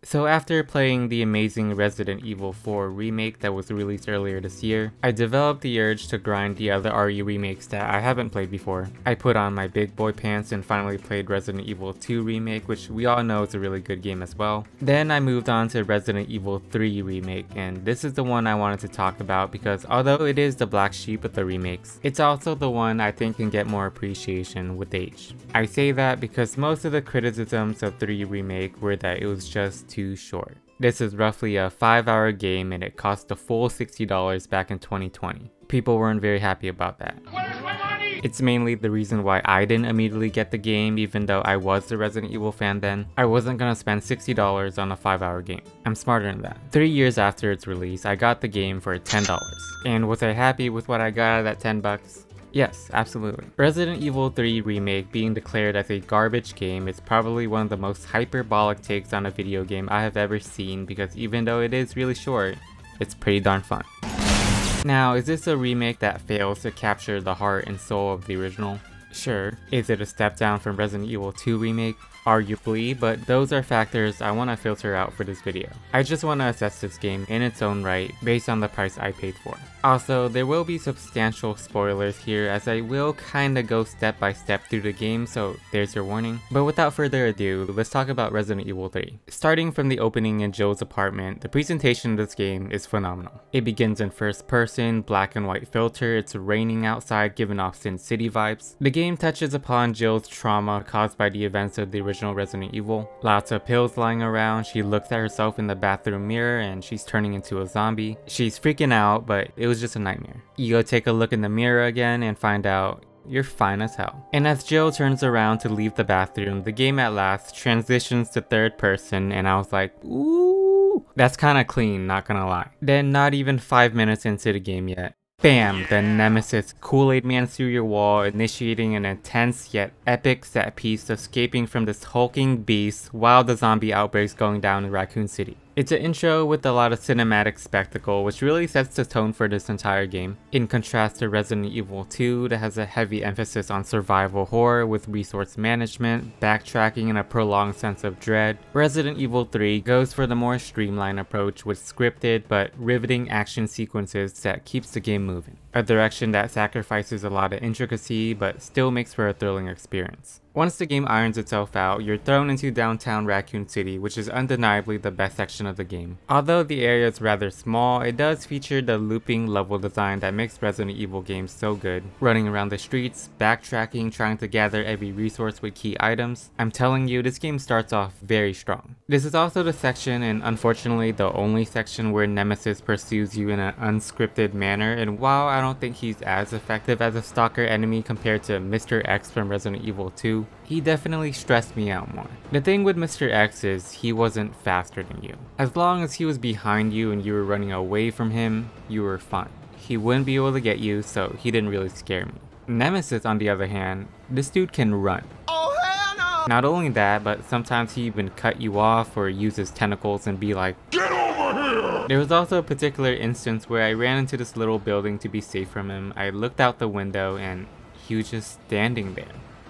So after playing the amazing Resident Evil 4 remake that was released earlier this year, I developed the urge to grind the other RE remakes that I haven't played before. I put on my big boy pants and finally played Resident Evil 2 Remake, which we all know is a really good game as well. Then I moved on to Resident Evil 3 Remake, and this is the one I wanted to talk about because although it is the black sheep of the remakes, it's also the one I think can get more appreciation with age. I say that because most of the criticisms of 3 Remake were that it was just too short. This is roughly a 5-hour game and it cost a full $60 back in 2020. People weren't very happy about that. Where's my money? It's mainly the reason why I didn't immediately get the game even though I was a Resident Evil fan then. I wasn't gonna spend $60 on a 5-hour game. I'm smarter than that. 3 years after its release, I got the game for $10. And was I happy with what I got out of that 10 bucks? Yes, absolutely. Resident Evil 3 Remake being declared as a garbage game is probably one of the most hyperbolic takes on a video game I have ever seen because even though it is really short, it's pretty darn fun. Now, is this a remake that fails to capture the heart and soul of the original? Sure. Is it a step down from Resident Evil 2 Remake? Arguably, but those are factors I want to filter out for this video. I just want to assess this game in its own right based on the price I paid for. Also, there will be substantial spoilers here as I will kinda go step by step through the game, so there's your warning. But without further ado, let's talk about Resident Evil 3. Starting from the opening in Joel's apartment, the presentation of this game is phenomenal. It begins in first person, black and white filter, it's raining outside giving off Sin City vibes. The game touches upon Jill's trauma caused by the events of the original Resident Evil. Lots of pills lying around, she looks at herself in the bathroom mirror and she's turning into a zombie. She's freaking out, but it was just a nightmare. You go take a look in the mirror again and find out you're fine as hell. And as Jill turns around to leave the bathroom, the game at last transitions to third person and I was like, ooh, that's kinda clean, not gonna lie. Then not even 5 minutes into the game yet, bam, the nemesis Kool-Aid Man through your wall, initiating an intense yet epic set piece escaping from this hulking beast while the zombie outbreak's going down in Raccoon City. It's an intro with a lot of cinematic spectacle which really sets the tone for this entire game. In contrast to Resident Evil 2 that has a heavy emphasis on survival horror with resource management, backtracking and a prolonged sense of dread, Resident Evil 3 goes for the more streamlined approach with scripted but riveting action sequences that keeps the game moving. A direction that sacrifices a lot of intricacy but still makes for a thrilling experience. Once the game irons itself out, you're thrown into downtown Raccoon City, which is undeniably the best section of the game. Although the area is rather small, it does feature the looping level design that makes Resident Evil games so good. Running around the streets, backtracking, trying to gather every resource with key items. I'm telling you, this game starts off very strong. This is also the section, and unfortunately the only section, where Nemesis pursues you in an unscripted manner, and while I don't think he's as effective as a stalker enemy compared to Mr. X from Resident Evil 2, he definitely stressed me out more. The thing with Mr. X is he wasn't faster than you. As long as he was behind you and you were running away from him, you were fine. He wouldn't be able to get you, so he didn't really scare me. Nemesis, on the other hand, this dude can run. Oh hell no! Not only that, but sometimes he even cut you off or use his tentacles and be like, "Get over here!" There was also a particular instance where I ran into this little building to be safe from him. I looked out the window and he was just standing there.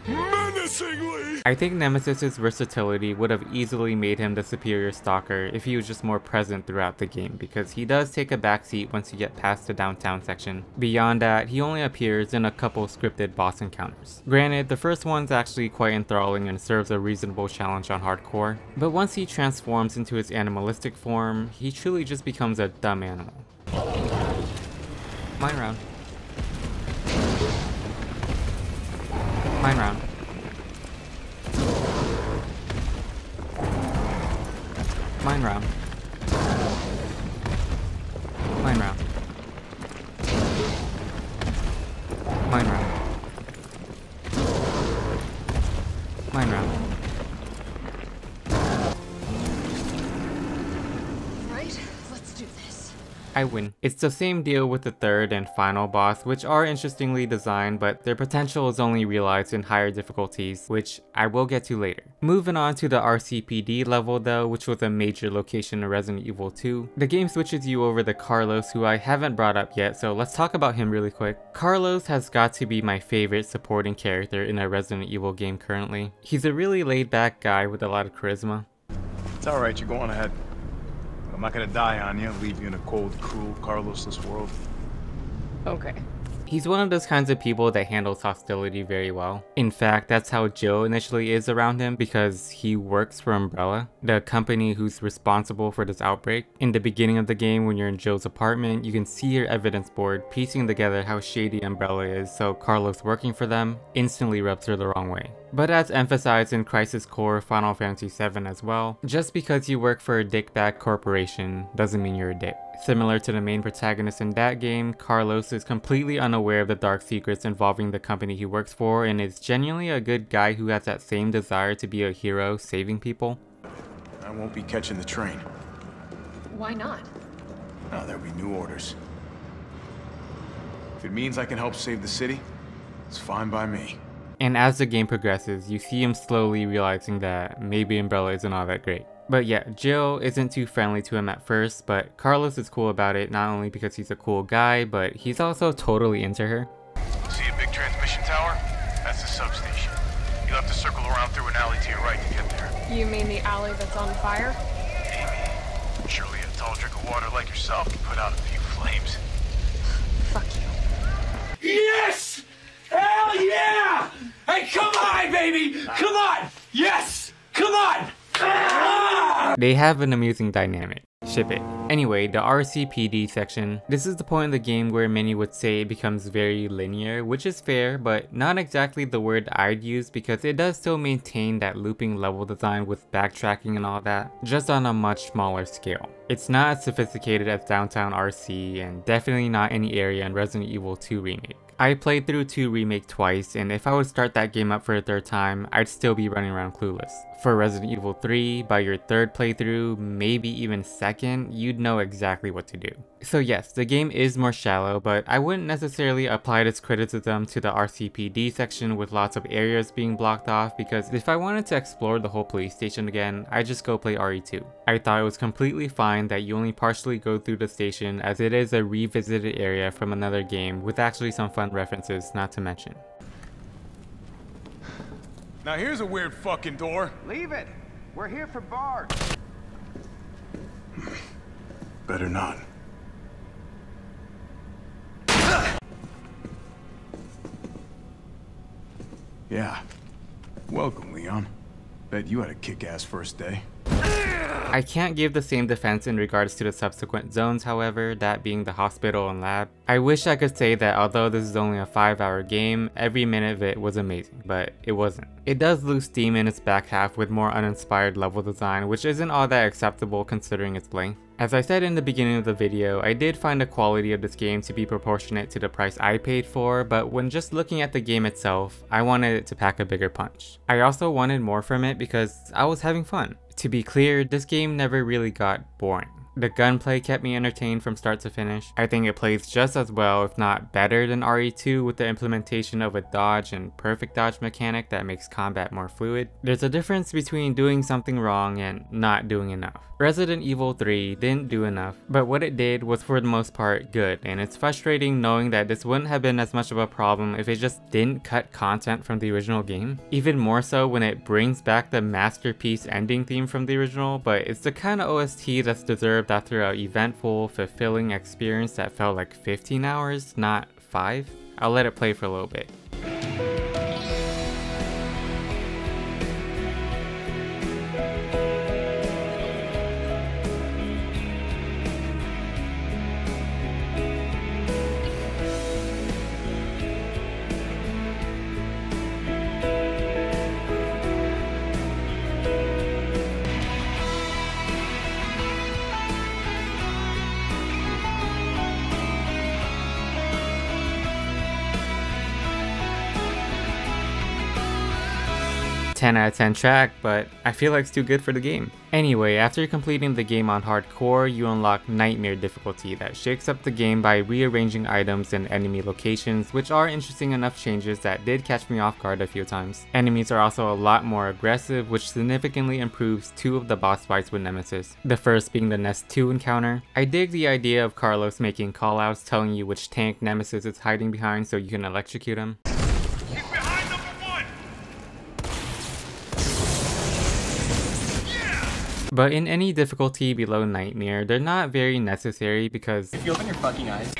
Menacingly! I think Nemesis's versatility would have easily made him the superior stalker if he was just more present throughout the game, because he does take a backseat once you get past the downtown section. Beyond that, he only appears in a couple scripted boss encounters. Granted, the first one's actually quite enthralling and serves a reasonable challenge on hardcore, but once he transforms into his animalistic form, he truly just becomes a dumb animal. Mine round. Mine round. Mine round. Mine round. Mine round. Mine round. Right, let's do this. I win. It's the same deal with the third and final boss, which are interestingly designed, but their potential is only realized in higher difficulties, which I will get to later. Moving on to the RCPD level though, which was a major location in Resident Evil 2. The game switches you over to Carlos, who I haven't brought up yet, so let's talk about him really quick. Carlos has got to be my favorite supporting character in a Resident Evil game currently. He's a really laid back guy with a lot of charisma. It's alright, you go on ahead. I'm not gonna die on you, leave you in a cold, cruel, Carlosless world. Okay. He's one of those kinds of people that handles hostility very well. In fact, that's how Jill initially is around him because he works for Umbrella, the company who's responsible for this outbreak. In the beginning of the game, when you're in Jill's apartment, you can see her evidence board piecing together how shady Umbrella is, so Carlos working for them instantly rubs her the wrong way. But as emphasized in Crisis Core Final Fantasy VII as well, just because you work for a dickbag corporation doesn't mean you're a dick. Similar to the main protagonist in that game, Carlos is completely unaware of the dark secrets involving the company he works for and is genuinely a good guy who has that same desire to be a hero saving people. I won't be catching the train. Why not? No, there'll be new orders. If it means I can help save the city, it's fine by me. And as the game progresses, you see him slowly realizing that maybe Umbrella isn't all that great. But yeah, Jill isn't too friendly to him at first, but Carlos is cool about it not only because he's a cool guy, but he's also totally into her. See a big transmission tower? That's the substation. You'll have to circle around through an alley to your right to get there. You mean the alley that's on fire? Maybe. Surely a tall drink of water like yourself can put out a few flames. Fuck you. Yes! Hell yeah! Hey, come on, baby! Come on! Yes! Come on! Ah! They have an amusing dynamic. Ship it. Anyway, the RCPD section. This is the point in the game where many would say it becomes very linear, which is fair, but not exactly the word I'd use because it does still maintain that looping level design with backtracking and all that, just on a much smaller scale. It's not as sophisticated as Downtown RC and definitely not any area in Resident Evil 2 Remake. I played through 2 Remake twice, and if I would start that game up for a third time, I'd still be running around clueless. For Resident Evil 3, by your third playthrough, maybe even second, you'd know exactly what to do. So yes, the game is more shallow, but I wouldn't necessarily apply this criticism to the RCPD section with lots of areas being blocked off, because if I wanted to explore the whole police station again, I'd just go play RE2. I thought it was completely fine that you only partially go through the station, as it is a revisited area from another game with actually some fun references not to mention. Now here's a weird fucking door. Leave it. We're here for Bard. Better not. Yeah. Welcome, Leon. Bet you had a kick-ass first day. I can't give the same defense in regards to the subsequent zones, however, that being the hospital and lab. I wish I could say that although this is only a 5-hour game, every minute of it was amazing, but it wasn't. It does lose steam in its back half with more uninspired level design, which isn't all that acceptable considering its length. As I said in the beginning of the video, I did find the quality of this game to be proportionate to the price I paid for, but when just looking at the game itself, I wanted it to pack a bigger punch. I also wanted more from it because I was having fun. To be clear, this game never really got boring. The gunplay kept me entertained from start to finish. I think it plays just as well, if not better, than RE2 with the implementation of a dodge and perfect dodge mechanic that makes combat more fluid. There's a difference between doing something wrong and not doing enough. Resident Evil 3 didn't do enough, but what it did was for the most part good, and it's frustrating knowing that this wouldn't have been as much of a problem if it just didn't cut content from the original game. Even more so when it brings back the masterpiece ending theme from the original, but it's the kind of OST that's deserved after an eventful, fulfilling experience that felt like 15 hours, not 5. I'll let it play for a little bit. "10 out of 10 track, but I feel like it's too good for the game." Anyway, after completing the game on hardcore, you unlock Nightmare difficulty that shakes up the game by rearranging items and enemy locations, which are interesting enough changes that did catch me off guard a few times. Enemies are also a lot more aggressive, which significantly improves 2 of the boss fights with Nemesis. The first being the Nest 2 encounter. I dig the idea of Carlos making callouts telling you which tank Nemesis is hiding behind so you can electrocute him. But in any difficulty below Nightmare, they're not very necessary because If you open your fucking eyes.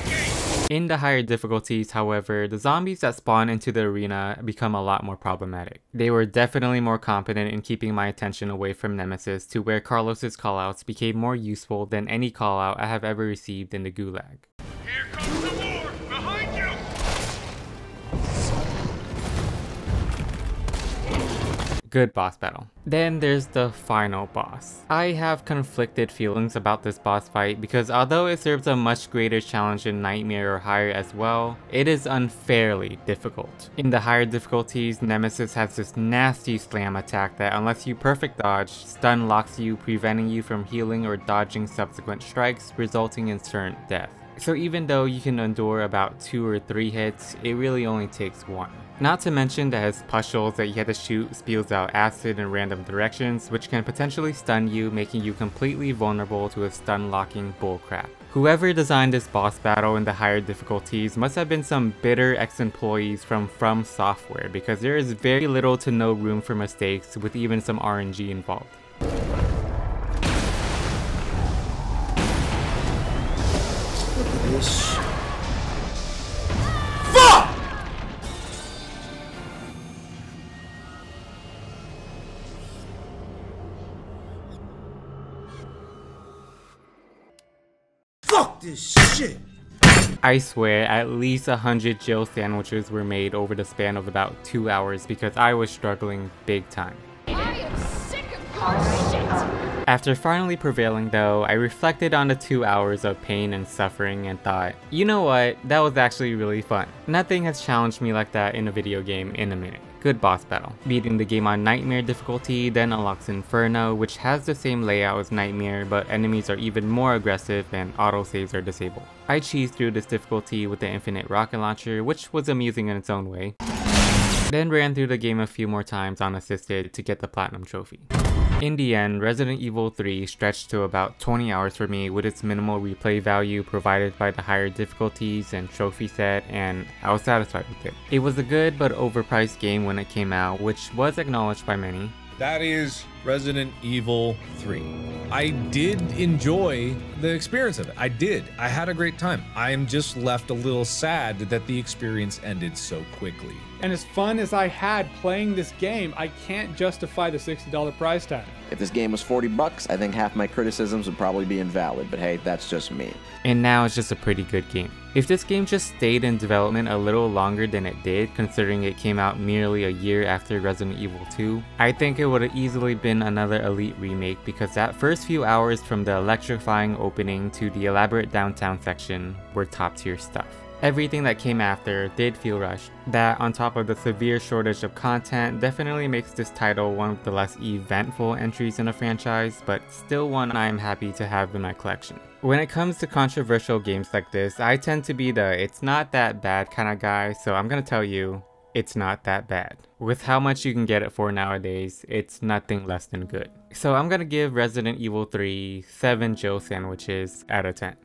in the higher difficulties, however, the zombies that spawn into the arena become a lot more problematic. They were definitely more competent in keeping my attention away from Nemesis to where Carlos's callouts became more useful than any callout I have ever received in the Gulag. Here comes the war! Behind you! Good boss battle. Then there's the final boss. I have conflicted feelings about this boss fight because although it serves a much greater challenge in Nightmare or higher as well, it is unfairly difficult. In the higher difficulties, Nemesis has this nasty slam attack that unless you perfect dodge, stun locks you, preventing you from healing or dodging subsequent strikes, resulting in certain death. So even though you can endure about 2 or 3 hits, it really only takes 1. Not to mention that his pustules that you have to shoot spews out acid in random directions, which can potentially stun you, making you completely vulnerable to his stun locking bullcrap. Whoever designed this boss battle in the higher difficulties must have been some bitter ex-employees from Software, because there is very little to no room for mistakes with even some RNG involved. Fuck this shit! I swear, at least 100 Jill sandwiches were made over the span of about 2 hours because I was struggling big time. I am sick of your shit! After finally prevailing though, I reflected on the 2 hours of pain and suffering and thought, you know what, that was actually really fun. Nothing has challenged me like that in a video game in a minute. Good boss battle. Beating the game on Nightmare difficulty then unlocks Inferno, which has the same layout as Nightmare, but enemies are even more aggressive and autosaves are disabled. I cheesed through this difficulty with the infinite rocket launcher, which was amusing in its own way. Then ran through the game a few more times unassisted to get the platinum trophy. In the end, Resident Evil 3 stretched to about 20 hours for me with its minimal replay value provided by the higher difficulties and trophy set, and I was satisfied with it. It was a good but overpriced game when it came out, which was acknowledged by many. That is Resident Evil 3. I did enjoy the experience of it. I did. I had a great time. I am just left a little sad that the experience ended so quickly. And as fun as I had playing this game, I can't justify the $60 price tag. If this game was $40, I think half my criticisms would probably be invalid, but hey, that's just me. And now it's just a pretty good game. If this game just stayed in development a little longer than it did, considering it came out merely a year after Resident Evil 2, I think it would have easily been another elite remake because that first few hours from the electrifying opening to the elaborate downtown section were top tier stuff. Everything that came after did feel rushed. That, on top of the severe shortage of content, definitely makes this title one of the less eventful entries in a franchise, but still one I am happy to have in my collection. When it comes to controversial games like this, I tend to be the it's not that bad kind of guy, so I'm gonna tell you, it's not that bad. With how much you can get it for nowadays, it's nothing less than good. So I'm gonna give Resident Evil 3 7 Jill sandwiches out of 10.